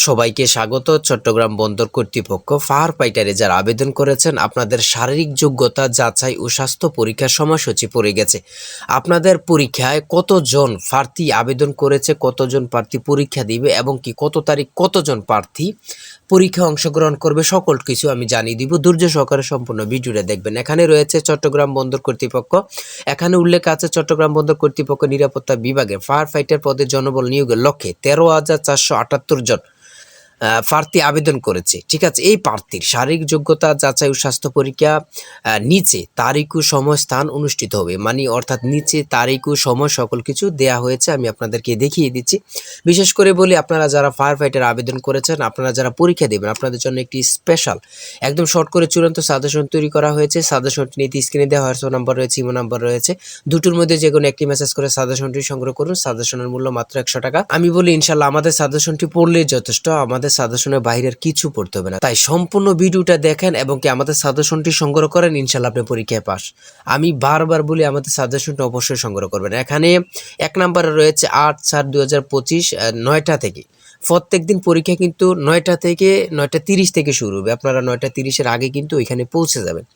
সবাইকে স্বাগত। চট্টগ্রাম বন্দর কর্তৃপক্ষ ফায়ার ফাইটারে যারা আবেদন করেছেন আপনাদের শারীরিক যোগ্যতা যাচাই ও স্বাস্থ্য পরীক্ষার সময়সূচি পড়ে গেছে। আপনাদের পরীক্ষায় কতজন প্রার্থী আবেদন করেছে, কতজন প্রার্থী পরীক্ষা দিবে এবং কি কত তারিখ কতজন প্রার্থী পরীক্ষায় অংশগ্রহণ করবে সকল কিছু আমি জানিয়ে দিব। ধৈর্য সহকারে সম্পূর্ণ ভিডিওটা দেখবেন। এখানে রয়েছে চট্টগ্রাম বন্দর কর্তৃপক্ষ। এখানে উল্লেখ আছে চট্টগ্রাম বন্দর কর্তৃপক্ষ নিরাপত্তা বিভাগে ফায়ার ফাইটার পদে জনবল নিয়োগের লক্ষ্যে 13,478 জন প্রার্থী আবেদন করেছে। ঠিক আছে, এই প্রার্থীর শারীরিক যোগ্যতা যাচাই ও স্বাস্থ্য পরীক্ষা নিচে তারিখ ও সময় স্থান অনুষ্ঠিত হবে, মানে অর্থাৎ নিচে তারিখ ও সময় সকল কিছু দেয়া হয়েছে, আমি আপনাদেরকে দেখিয়ে দিচ্ছি। বিশেষ করে বলি, আপনারা যারা ফায়ার ফাইটার আবেদন করেছেন, আপনারা যারা পরীক্ষা দেবেন, আপনাদের জন্য একটি স্পেশাল একদম শর্ট করে চূড়ান্ত সাজেশন তৈরি করা হয়েছে। সাজেশনটি নিতে স্ক্রিনে দেওয়া হোয়াটসঅ্যাপ নাম্বার রয়েছে, ইমো নাম্বার রয়েছে, দুটোর মধ্যে যে কোনো একটি মেসেজ করে সাজেশনটি সংগ্রহ করুন। সাজেশনের মূল্য মাত্র 100 টাকা। আমি বলি ইনশাল্লাহ আমাদের সাজেশনটি পড়লেই যথেষ্ট, আমাদের সাজেশনের বাইরের কিছু পড়তে হবে না। তাই সম্পূর্ণ ভিডিওটা দেখেন এবং কি আমাদের সাজেশনটি সংগ্রহ করেন, ইনশাল্লাহ আপনি পরীক্ষায় পাস। আমি বারবার বলি আমাদের সাজেশনটা অবশ্যই সংগ্রহ করবেন। এখানে 1 নম্বরে রয়েছে 8/4/2025 9টা থেকে। প্রত্যেক দিন পরীক্ষা কিন্তু 9টা থেকে 9টা 30 থেকে শুরু হবে। আপনারা 9টা 30-এর আগে কিন্তু ওইখানে পৌঁছে যাবেন।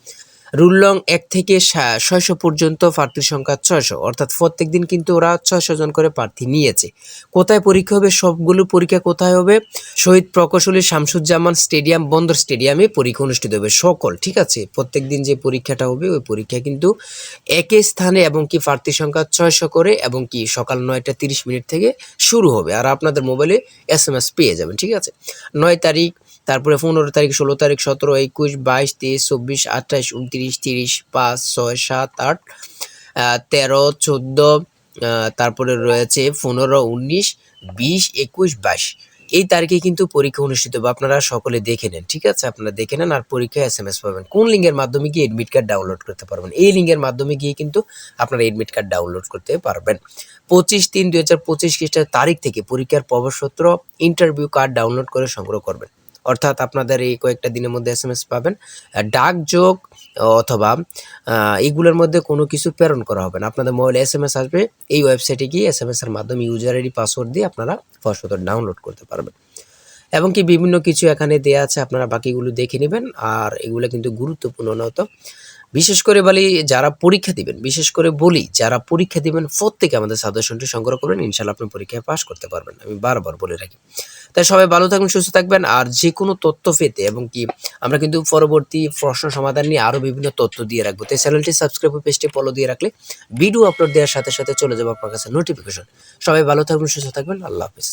রুল নং 1 থেকে 600 পর্যন্ত প্রার্থীর সংখ্যা 600, অর্থাৎ প্রত্যেক দিন কিন্তু ওরা 600 জন করে প্রার্থী নিয়েছে। কোথায় পরীক্ষা হবে? সবগুলো পরীক্ষা কোথায় হবে? শহীদ প্রকৌশলী শামসুজ্জামান স্টেডিয়াম, বন্দর স্টেডিয়ামে পরীক্ষা অনুষ্ঠিত হবে সকল। ঠিক আছে, প্রত্যেক দিন যে পরীক্ষাটা হবে ওই পরীক্ষা কিন্তু একই স্থানে এবং কি প্রার্থীর সংখ্যা 600 করে এবং কি সকাল 9টা 30 থেকে শুরু হবে। আর আপনাদের মোবাইলে SMS পেয়ে যাবেন। ঠিক আছে, 9 তারিখ, তারপরে 15 তারিখ, 16 তারিখ, 17, 21, 22, 23, 24, 28, 29, 30, 5, 6, 7, 8, 13, 14, তারপরে রয়েছে 15, 19, 20, 21, 22 এই তারিখে কিন্তু পরীক্ষা অনুষ্ঠিত হবে। আপনারা সকলে দেখে নেন। ঠিক আছে, আপনারা দেখে নেন আর পরীক্ষায় SMS পাবেন। কোন লিঙ্কের মাধ্যমে গিয়ে এডমিট কার্ড ডাউনলোড করতে পারবেন? এই লিঙ্কের মাধ্যমে গিয়ে কিন্তু আপনারা এডমিট কার্ড ডাউনলোড করতে পারবেন। 25/3/2025 খ্রিস্টাব্দের তারিখ থেকে পরীক্ষার প্রবেশপত্র, ইন্টারভিউ কার্ড ডাউনলোড করে সংগ্রহ করবেন। অর্থাৎ আপনাদের এই কয়েকটা দিনের মধ্যে SMS পাবেন। ডাকযোগ অথবা এইগুলোর মধ্যে কোনো কিছু প্রেরণ করা হবে না। আপনাদের মোবাইলে SMS আসবে, এই ওয়েবসাইটে গিয়ে SMS এর মাধ্যমে ইউজার আইডি পাসওয়ার্ড দিয়ে আপনারা প্রবেশপত্র ডাউনলোড করতে পারবেন। এবং কি বিভিন্ন কিছু এখানে দেয়া আছে, আপনারা বাকিগুলো দেখে নেবেন। আর এগুলো কিন্তু গুরুত্বপূর্ণ নত। বিশেষ করে বলি যারা পরীক্ষা দিবেন, প্রত্যেকে আমাদের সাজেশনটি সংগ্রহ করবেন, ইনশাল্লাহ আপনি পরীক্ষায় পাস করতে পারবেন। আমি বারবার বলে রাখি। তাই সবাই ভালো থাকবেন, সুস্থ থাকবেন। আর যে কোনো তথ্য পেতে এবং কি আমরা কিন্তু পরবর্তী প্রশ্ন সমাধান নিয়ে আরো বিভিন্ন তথ্য দিয়ে রাখবো। তাই চ্যানেলটি সাবস্ক্রাইব ও পেজটি ফলো দিয়ে রাখলে ভিডিও আপলোড দেওয়ার সাথে সাথে চলে যাবে আপনার কাছে নোটিফিকেশন। সবাই ভালো থাকবেন, সুস্থ থাকবেন। আল্লাহ হাফেজ।